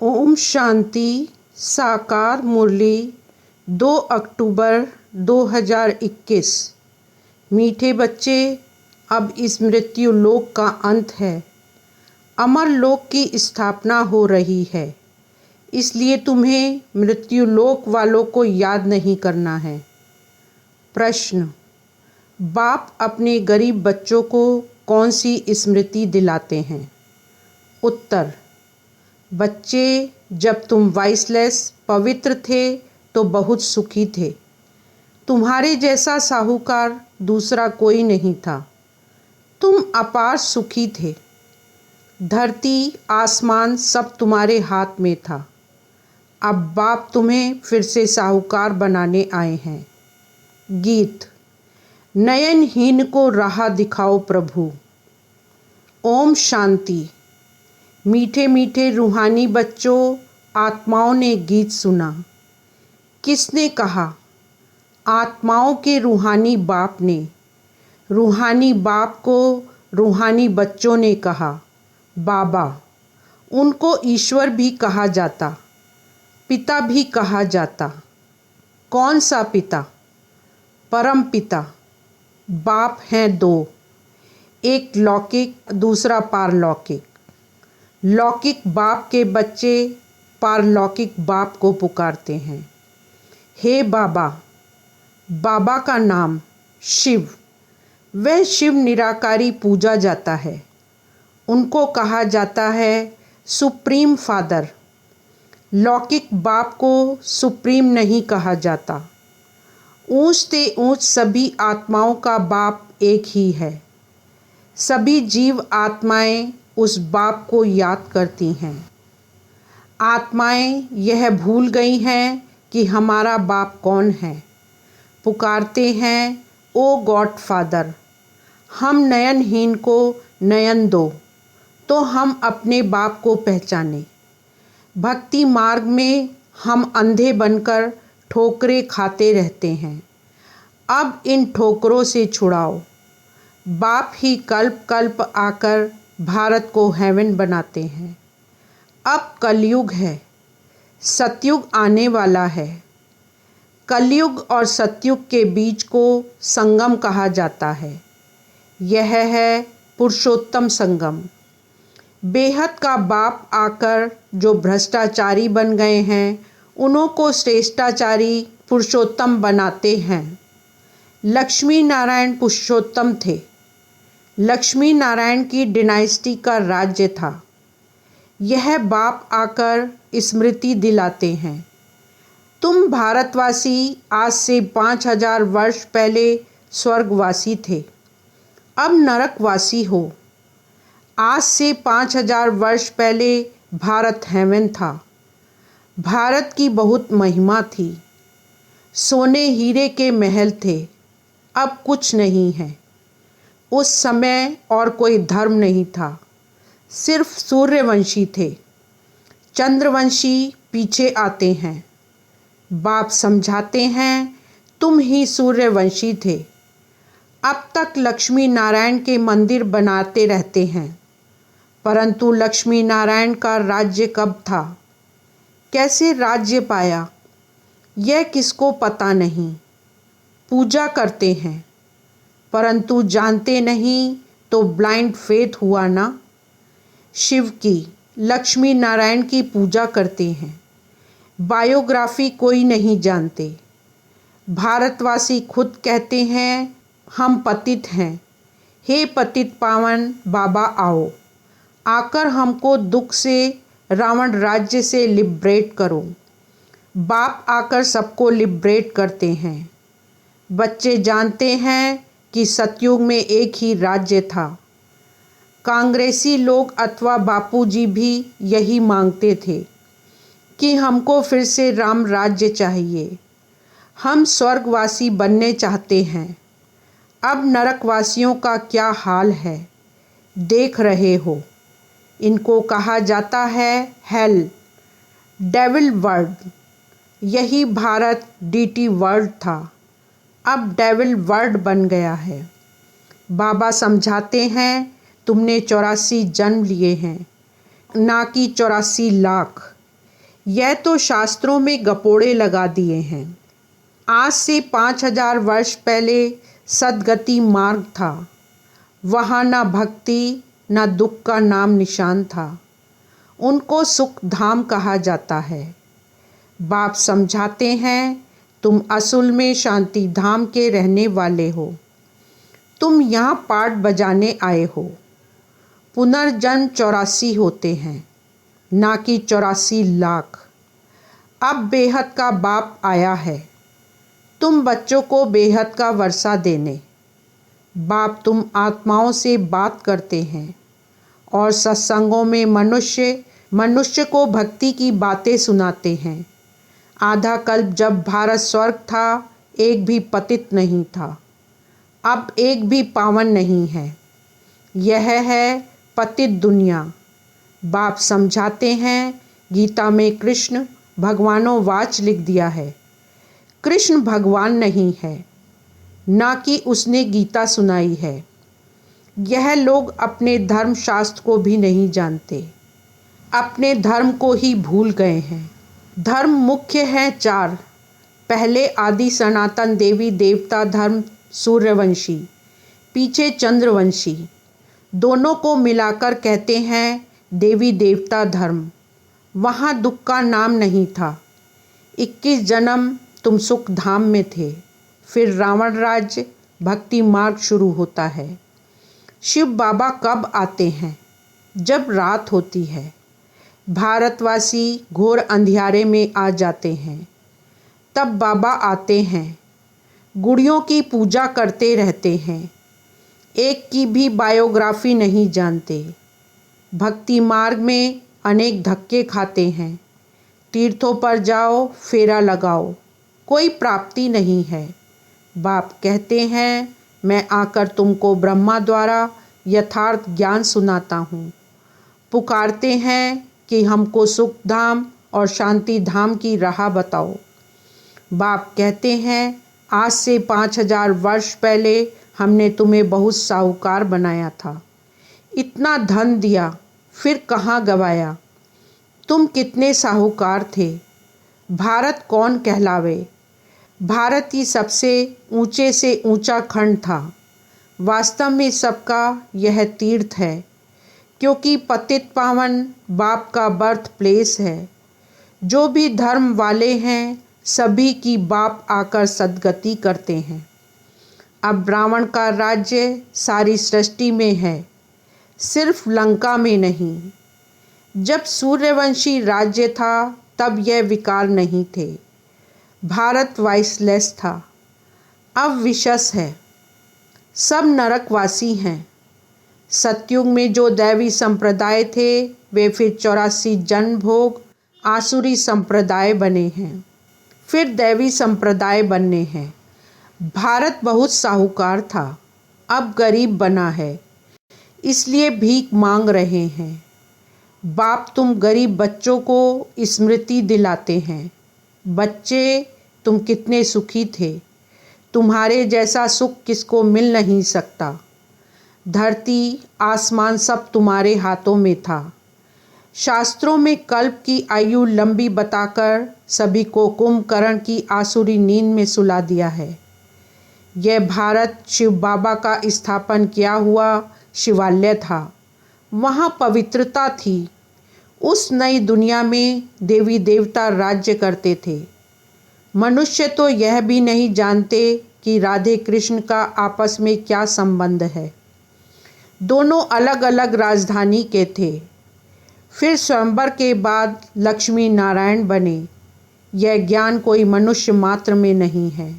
ओम शांति। साकार मुरली 2 अक्टूबर 2021। मीठे बच्चे, अब इस मृत्यु लोक का अंत है। अमर लोक की स्थापना हो रही है, इसलिए तुम्हें मृत्यु लोक वालों को याद नहीं करना है। प्रश्न: बाप अपने गरीब बच्चों को कौन सी स्मृति दिलाते हैं? उत्तर: बच्चे, जब तुम वाइसलेस पवित्र थे तो बहुत सुखी थे। तुम्हारे जैसा साहूकार दूसरा कोई नहीं था। तुम अपार सुखी थे। धरती आसमान सब तुम्हारे हाथ में था। अब बाप तुम्हें फिर से साहूकार बनाने आए हैं। गीत। नयनहीन को राह दिखाओ प्रभु। ओम शांति। मीठे मीठे रूहानी बच्चों, आत्माओं ने गीत सुना। किसने कहा? आत्माओं के रूहानी बाप ने। रूहानी बाप को रूहानी बच्चों ने कहा बाबा। उनको ईश्वर भी कहा जाता, पिता भी कहा जाता। कौन सा पिता? परम पिता। बाप हैं दो, एक लौकिक, दूसरा पारलौकिक। लौकिक बाप के बच्चे पारलौकिक बाप को पुकारते हैं, हे बाबा। बाबा का नाम शिव। वह शिव निराकारी पूजा जाता है। उनको कहा जाता है सुप्रीम फादर। लौकिक बाप को सुप्रीम नहीं कहा जाता। ऊंच से ऊंच सभी आत्माओं का बाप एक ही है। सभी जीव आत्माएं उस बाप को याद करती हैं। आत्माएं यह भूल गई हैं कि हमारा बाप कौन है। पुकारते हैं, ओ गॉड फादर, हम नयनहीन को नयन दो तो हम अपने बाप को पहचाने। भक्ति मार्ग में हम अंधे बनकर ठोकरें खाते रहते हैं। अब इन ठोकरों से छुड़ाओ। बाप ही कल्प कल्प आकर भारत को हेवन बनाते हैं। अब कलयुग है, सतयुग आने वाला है। कलयुग और सतयुग के बीच को संगम कहा जाता है। यह है पुरुषोत्तम संगम। बेहद का बाप आकर जो भ्रष्टाचारी बन गए हैं, उन्हों को श्रेष्ठाचारी पुरुषोत्तम बनाते हैं। लक्ष्मी नारायण पुरुषोत्तम थे। लक्ष्मी नारायण की डिनाइस्टी का राज्य था। यह बाप आकर स्मृति दिलाते हैं, तुम भारतवासी आज से 5000 वर्ष पहले स्वर्गवासी थे, अब नरकवासी हो। आज से 5000 वर्ष पहले भारत हेवन था। भारत की बहुत महिमा थी। सोने हीरे के महल थे, अब कुछ नहीं है। उस समय और कोई धर्म नहीं था, सिर्फ सूर्यवंशी थे। चंद्रवंशी पीछे आते हैं। बाप समझाते हैं, तुम ही सूर्यवंशी थे। अब तक लक्ष्मी नारायण के मंदिर बनाते रहते हैं, परंतु लक्ष्मी नारायण का राज्य कब था, कैसे राज्य पाया, यह किसको पता नहीं। पूजा करते हैं परंतु जानते नहीं, तो ब्लाइंड फेथ हुआ ना। शिव की, लक्ष्मी नारायण की पूजा करते हैं। बायोग्राफी कोई नहीं जानते। भारतवासी खुद कहते हैं, हम पतित हैं। हे पतित पावन बाबा, आओ आकर हमको दुख से, रावण राज्य से लिबरेट करो। बाप आकर सबको लिबरेट करते हैं। बच्चे जानते हैं कि सतयुग में एक ही राज्य था। कांग्रेसी लोग अथवा बापूजी भी यही मांगते थे कि हमको फिर से राम राज्य चाहिए। हम स्वर्गवासी बनने चाहते हैं। अब नरकवासियों का क्या हाल है, देख रहे हो। इनको कहा जाता है हेल, डेविल वर्ल्ड। यही भारत डीटी वर्ल्ड था, अब डेविल वर्ल्ड बन गया है। बाबा समझाते हैं, तुमने 84 जन्म लिए हैं, ना कि 84 लाख। यह तो शास्त्रों में गपोड़े लगा दिए हैं। आज से 5000 वर्ष पहले सद्गति मार्ग था। वहाँ न भक्ति न दुख का नाम निशान था। उनको सुख धाम कहा जाता है। बाप समझाते हैं, तुम असल में शांति धाम के रहने वाले हो। तुम यहाँ पाठ बजाने आए हो। पुनर्जन्म 84 होते हैं, ना कि 84 लाख। अब बेहद का बाप आया है, तुम बच्चों को बेहद का वर्षा देने। बाप तुम आत्माओं से बात करते हैं और सत्संगों में मनुष्य को भक्ति की बातें सुनाते हैं। आधा कल्प जब भारत स्वर्ग था, एक भी पतित नहीं था। अब एक भी पावन नहीं है। यह है पतित दुनिया। बाप समझाते हैं, गीता में कृष्ण भगवानों वाच लिख दिया है। कृष्ण भगवान नहीं है, ना कि उसने गीता सुनाई है। यह लोग अपने धर्म शास्त्र को भी नहीं जानते, अपने धर्म को ही भूल गए हैं। धर्म मुख्य हैं 4। पहले आदि सनातन देवी देवता धर्म सूर्यवंशी, पीछे चंद्रवंशी। दोनों को मिलाकर कहते हैं देवी देवता धर्म। वहाँ दुख का नाम नहीं था। 21 जन्म तुम सुख धाम में थे। फिर रावण राज्य भक्ति मार्ग शुरू होता है। शिव बाबा कब आते हैं? जब रात होती है। भारतवासी घोर अंधियारे में आ जाते हैं, तब बाबा आते हैं। गुड़ियों की पूजा करते रहते हैं, एक की भी बायोग्राफी नहीं जानते। भक्ति मार्ग में अनेक धक्के खाते हैं। तीर्थों पर जाओ, फेरा लगाओ, कोई प्राप्ति नहीं है। बाप कहते हैं, मैं आकर तुमको ब्रह्मा द्वारा यथार्थ ज्ञान सुनाता हूँ। पुकारते हैं कि हमको सुख धाम और शांति धाम की राह बताओ। बाप कहते हैं, आज से 5000 वर्ष पहले हमने तुम्हें बहुत साहूकार बनाया था। इतना धन दिया, फिर कहाँ गवाया? तुम कितने साहूकार थे? भारत कौन कहलावे? भारत ही सबसे ऊंचे से ऊंचा खंड था। वास्तव में सबका यह तीर्थ है, क्योंकि पतित पावन बाप का बर्थ प्लेस है। जो भी धर्म वाले हैं, सभी की बाप आकर सद्गति करते हैं। अब रावण का राज्य सारी सृष्टि में है, सिर्फ लंका में नहीं। जब सूर्यवंशी राज्य था, तब यह विकार नहीं थे। भारत वाइसलेस था, अब विशस है। सब नरकवासी हैं। सतयुग में जो दैवी संप्रदाय थे, वे फिर 84 जन्म भोग आसुरी संप्रदाय बने हैं, फिर दैवी संप्रदाय बनने हैं। भारत बहुत साहूकार था, अब गरीब बना है, इसलिए भीख मांग रहे हैं। बाप तुम गरीब बच्चों को स्मृति दिलाते हैं। बच्चे, तुम कितने सुखी थे। तुम्हारे जैसा सुख किसको मिल नहीं सकता। धरती आसमान सब तुम्हारे हाथों में था। शास्त्रों में कल्प की आयु लंबी बताकर सभी को कुंभकर्ण की आसुरी नींद में सुला दिया है। यह भारत शिव बाबा का स्थापन किया हुआ शिवालय था। वहाँ पवित्रता थी। उस नई दुनिया में देवी देवता राज्य करते थे। मनुष्य तो यह भी नहीं जानते कि राधे कृष्ण का आपस में क्या संबंध है। दोनों अलग अलग राजधानी के थे। फिर स्वयंवर के बाद लक्ष्मी नारायण बने। यह ज्ञान कोई मनुष्य मात्र में नहीं है।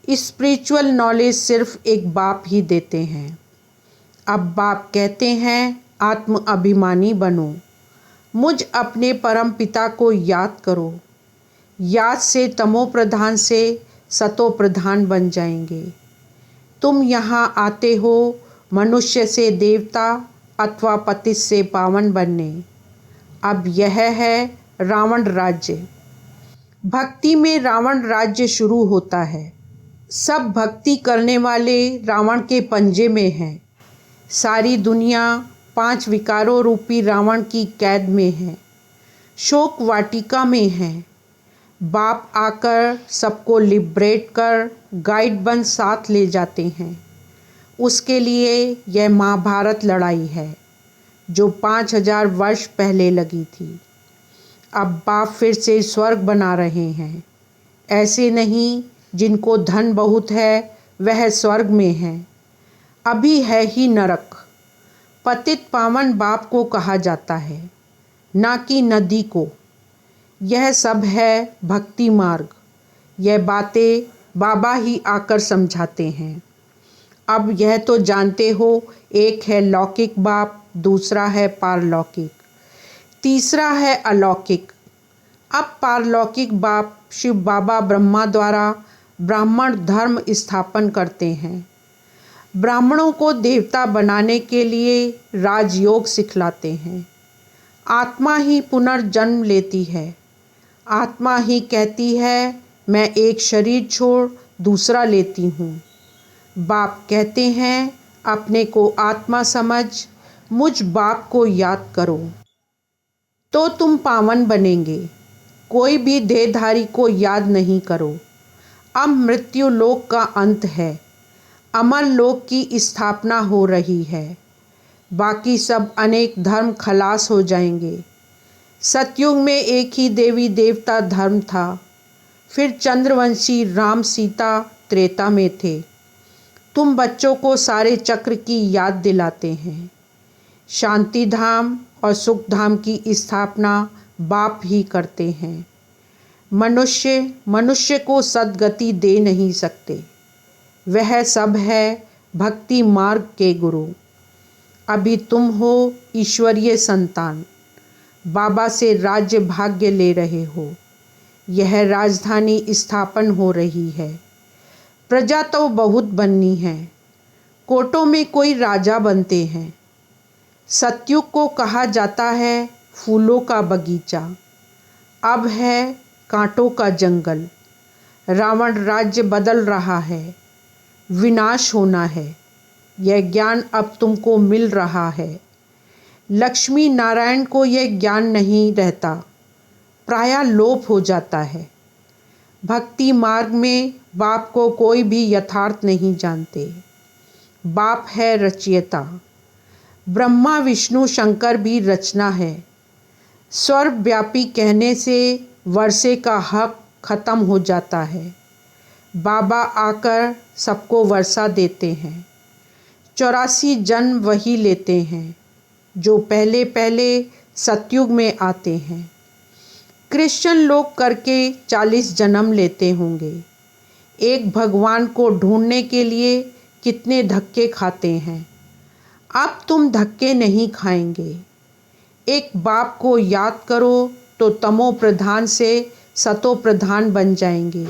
स्पिरिचुअल नॉलेज सिर्फ एक बाप ही देते हैं। अब बाप कहते हैं, आत्म अभिमानी बनो। मुझ अपने परम पिता को याद करो। याद से तमो प्रधान से सतो प्रधान बन जाएंगे। तुम यहाँ आते हो मनुष्य से देवता अथवा पतित से पावन बनने। अब यह है रावण राज्य। भक्ति में रावण राज्य शुरू होता है। सब भक्ति करने वाले रावण के पंजे में हैं। सारी दुनिया 5 विकारों रूपी रावण की कैद में है। शोक वाटिका में हैं। बाप आकर सबको लिबरेट कर गाइड बन साथ ले जाते हैं। उसके लिए यह महाभारत लड़ाई है जो 5000 वर्ष पहले लगी थी। अब बाप फिर से स्वर्ग बना रहे हैं। ऐसे नहीं जिनको धन बहुत है वह स्वर्ग में है, अभी है ही नरक। पतित पावन बाप को कहा जाता है, ना कि नदी को। यह सब है भक्ति मार्ग। यह बातें बाबा ही आकर समझाते हैं। अब यह तो जानते हो, एक है लौकिक बाप, दूसरा है पारलौकिक, तीसरा है अलौकिक। अब पारलौकिक बाप शिव बाबा ब्रह्मा द्वारा ब्राह्मण धर्म स्थापन करते हैं। ब्राह्मणों को देवता बनाने के लिए राजयोग सिखलाते हैं। आत्मा ही पुनर्जन्म लेती है। आत्मा ही कहती है मैं एक शरीर छोड़ दूसरा लेती हूँ। बाप कहते हैं अपने को आत्मा समझ मुझ बाप को याद करो तो तुम पावन बनेंगे। कोई भी देहधारी को याद नहीं करो। अब मृत्यु लोक का अंत है, अमर लोक की स्थापना हो रही है। बाकी सब अनेक धर्म खलास हो जाएंगे। सतयुग में एक ही देवी देवता धर्म था। फिर चंद्रवंशी राम सीता त्रेता में थे। तुम बच्चों को सारे चक्र की याद दिलाते हैं। शांति धाम और सुख धाम की स्थापना बाप ही करते हैं। मनुष्य को सद्गति दे नहीं सकते। वह सब है भक्ति मार्ग के गुरु। अभी तुम हो ईश्वरीय संतान। बाबा से राज्य भाग्य ले रहे हो। यह राजधानी स्थापन हो रही है। प्रजा तो बहुत बननी है। कोटों में कोई राजा बनते हैं। सतयुग को कहा जाता है फूलों का बगीचा। अब है कांटों का जंगल। रावण राज्य बदल रहा है। विनाश होना है। यह ज्ञान अब तुमको मिल रहा है। लक्ष्मी नारायण को यह ज्ञान नहीं रहता, प्रायः लोप हो जाता है। भक्ति मार्ग में बाप को कोई भी यथार्थ नहीं जानते। बाप है रचयिता। ब्रह्मा विष्णु शंकर भी रचना है। सर्वव्यापी कहने से वर्षे का हक खत्म हो जाता है। बाबा आकर सबको वर्षा देते हैं। 84 जन्म वही लेते हैं जो पहले पहले सतयुग में आते हैं। क्रिश्चियन लोग करके 40 जन्म लेते होंगे। एक भगवान को ढूंढने के लिए कितने धक्के खाते हैं। अब तुम धक्के नहीं खाएंगे। एक बाप को याद करो तो तमो प्रधान से सतो प्रधान बन जाएंगे।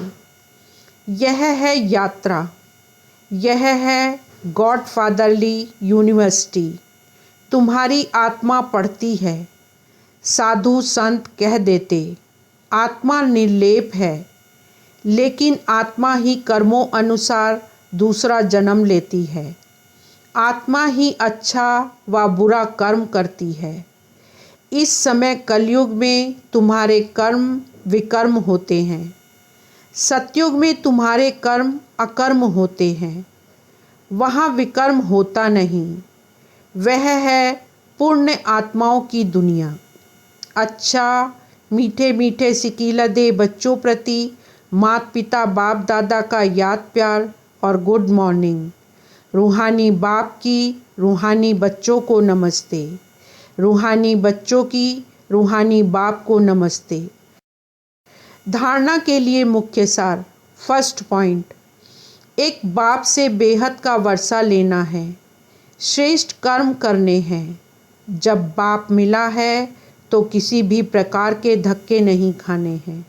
यह है यात्रा। यह है गॉड फादरली यूनिवर्सिटी। तुम्हारी आत्मा पढ़ती है। साधु संत कह देते आत्मा निर्लेप है, लेकिन आत्मा ही कर्मों अनुसार दूसरा जन्म लेती है। आत्मा ही अच्छा व बुरा कर्म करती है। इस समय कलयुग में तुम्हारे कर्म विकर्म होते हैं। सतयुग में तुम्हारे कर्म अकर्म होते हैं। वहाँ विकर्म होता नहीं। वह है पुण्य आत्माओं की दुनिया। अच्छा, मीठे मीठे सिकीलदे बच्चों प्रति माता पिता बाप दादा का याद प्यार और गुड मॉर्निंग। रूहानी बाप की रूहानी बच्चों को नमस्ते। रूहानी बच्चों की रूहानी बाप को नमस्ते। धारणा के लिए मुख्य सार। फर्स्ट पॉइंट, एक बाप से बेहद का वर्षा लेना है। श्रेष्ठ कर्म करने हैं। जब बाप मिला है तो किसी भी प्रकार के धक्के नहीं खाने हैं।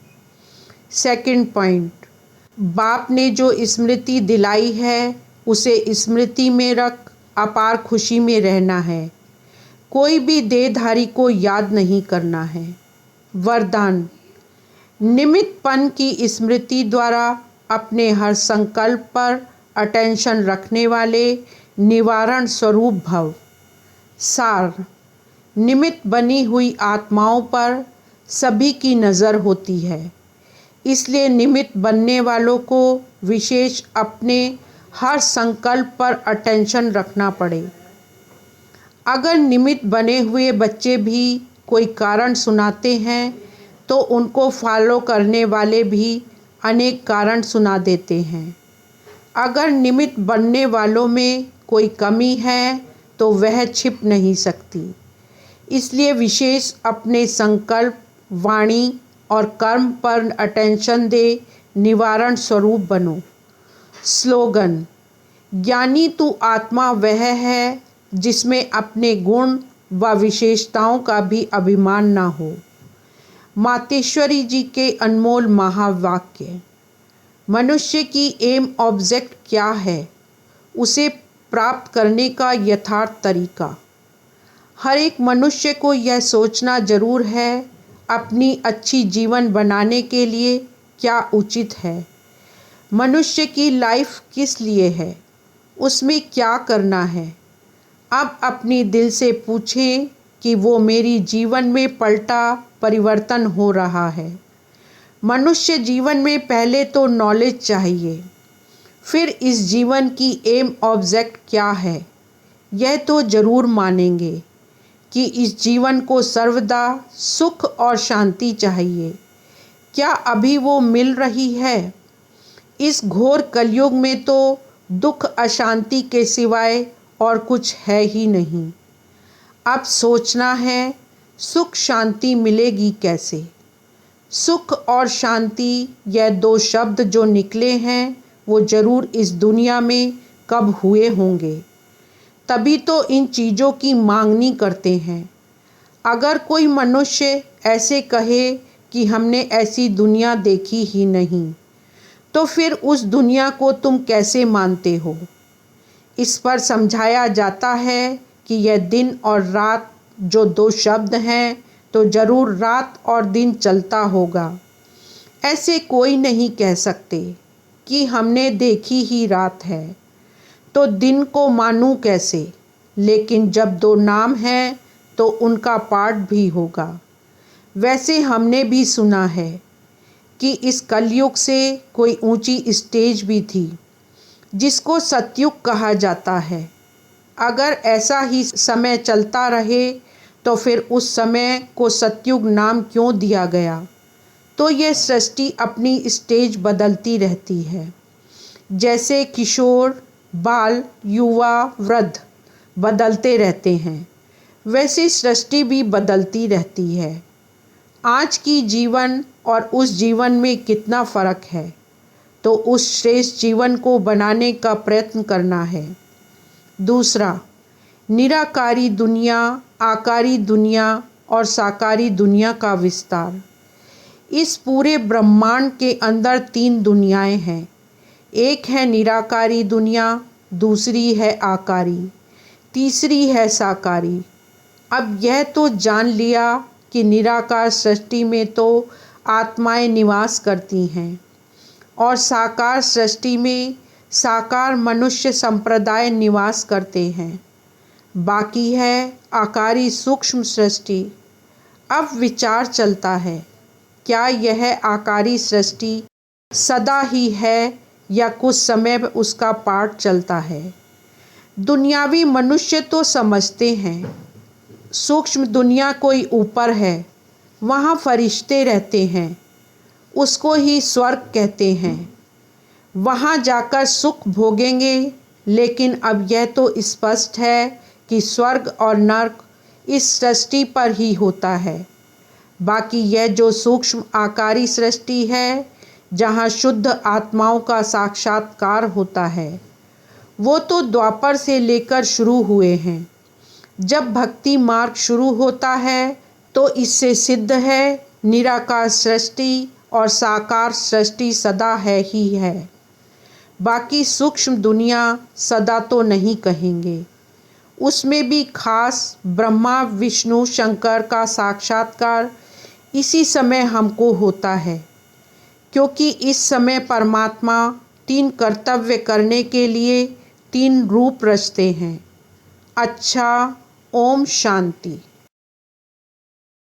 सेकंड पॉइंट, बाप ने जो स्मृति दिलाई है उसे स्मृति में रख अपार खुशी में रहना है। कोई भी देहधारी को याद नहीं करना है। वरदान, निमित्तपन की स्मृति द्वारा अपने हर संकल्प पर अटेंशन रखने वाले निवारण स्वरूप भव। सार, निमित्त बनी हुई आत्माओं पर सभी की नज़र होती है। इसलिए निमित्त बनने वालों को विशेष अपने हर संकल्प पर अटेंशन रखना पड़े। अगर निमित्त बने हुए बच्चे भी कोई कारण सुनाते हैं तो उनको फॉलो करने वाले भी अनेक कारण सुना देते हैं। अगर निमित्त बनने वालों में कोई कमी है तो वह छिप नहीं सकती। इसलिए विशेष अपने संकल्प, वाणी और कर्म पर अटेंशन दे, निवारण स्वरूप बनो। स्लोगन: ज्ञानी तू आत्मा वह है जिसमें अपने गुण व विशेषताओं का भी अभिमान न हो। मातेश्वरी जी के अनमोल महावाक्य। मनुष्य की एम ऑब्जेक्ट क्या है, उसे प्राप्त करने का यथार्थ तरीका। हर एक मनुष्य को यह सोचना जरूर है अपनी अच्छी जीवन बनाने के लिए क्या उचित है। मनुष्य की लाइफ किस लिए है, उसमें क्या करना है। अब अपनी दिल से पूछें कि वो मेरी जीवन में पलटा परिवर्तन हो रहा है। मनुष्य जीवन में पहले तो नॉलेज चाहिए, फिर इस जीवन की एम ऑब्जेक्ट क्या है यह तो ज़रूर मानेंगे कि इस जीवन को सर्वदा सुख और शांति चाहिए। क्या अभी वो मिल रही है? इस घोर कलयुग में तो दुख अशांति के सिवाय और कुछ है ही नहीं। अब सोचना है सुख शांति मिलेगी कैसे। सुख और शांति यह दो शब्द जो निकले हैं वो ज़रूर इस दुनिया में कब हुए होंगे, तभी तो इन चीज़ों की मांगनी करते हैं। अगर कोई मनुष्य ऐसे कहे कि हमने ऐसी दुनिया देखी ही नहीं, तो फिर उस दुनिया को तुम कैसे मानते हो। इस पर समझाया जाता है कि यह दिन और रात जो दो शब्द हैं तो ज़रूर रात और दिन चलता होगा। ऐसे कोई नहीं कह सकते कि हमने देखी ही रात है तो दिन को मानूं कैसे। लेकिन जब दो नाम हैं तो उनका पाठ भी होगा। वैसे हमने भी सुना है कि इस कलयुग से कोई ऊंची स्टेज भी थी जिसको सतयुग कहा जाता है। अगर ऐसा ही समय चलता रहे तो फिर उस समय को सतयुग नाम क्यों दिया गया। तो यह सृष्टि अपनी स्टेज बदलती रहती है। जैसे किशोर, बाल, युवा, वृद्ध बदलते रहते हैं, वैसे सृष्टि भी बदलती रहती है। आज की जीवन और उस जीवन में कितना फ़र्क है, तो उस श्रेष्ठ जीवन को बनाने का प्रयत्न करना है। दूसरा, निराकारी दुनिया, आकारी दुनिया और साकारी दुनिया का विस्तार। इस पूरे ब्रह्मांड के अंदर तीन दुनियाएं हैं। एक है निराकारी दुनिया, दूसरी है आकारी, तीसरी है साकारी। अब यह तो जान लिया कि निराकार सृष्टि में तो आत्माएं निवास करती हैं और साकार सृष्टि में साकार मनुष्य संप्रदाय निवास करते हैं। बाकी है आकारी सूक्ष्म सृष्टि। अब विचार चलता है, क्या यह आकारी सृष्टि सदा ही है या कुछ समय उसका पाठ चलता है। दुनियावी मनुष्य तो समझते हैं सूक्ष्म दुनिया कोई ऊपर है, वहाँ फरिश्ते रहते हैं, उसको ही स्वर्ग कहते हैं, वहाँ जाकर सुख भोगेंगे। लेकिन अब यह तो स्पष्ट है कि स्वर्ग और नरक इस सृष्टि पर ही होता है। बाकी यह जो सूक्ष्म आकारी सृष्टि है, जहाँ शुद्ध आत्माओं का साक्षात्कार होता है, वो तो द्वापर से लेकर शुरू हुए हैं। जब भक्ति मार्ग शुरू होता है तो इससे सिद्ध है निराकार सृष्टि और साकार सृष्टि सदा है ही है। बाकी सूक्ष्म दुनिया सदा तो नहीं कहेंगे, उसमें भी खास ब्रह्मा विष्णु शंकर का साक्षात्कार इसी समय हमको होता है, क्योंकि इस समय परमात्मा तीन कर्तव्य करने के लिए तीन रूप रचते हैं। अच्छा, ओम शांति।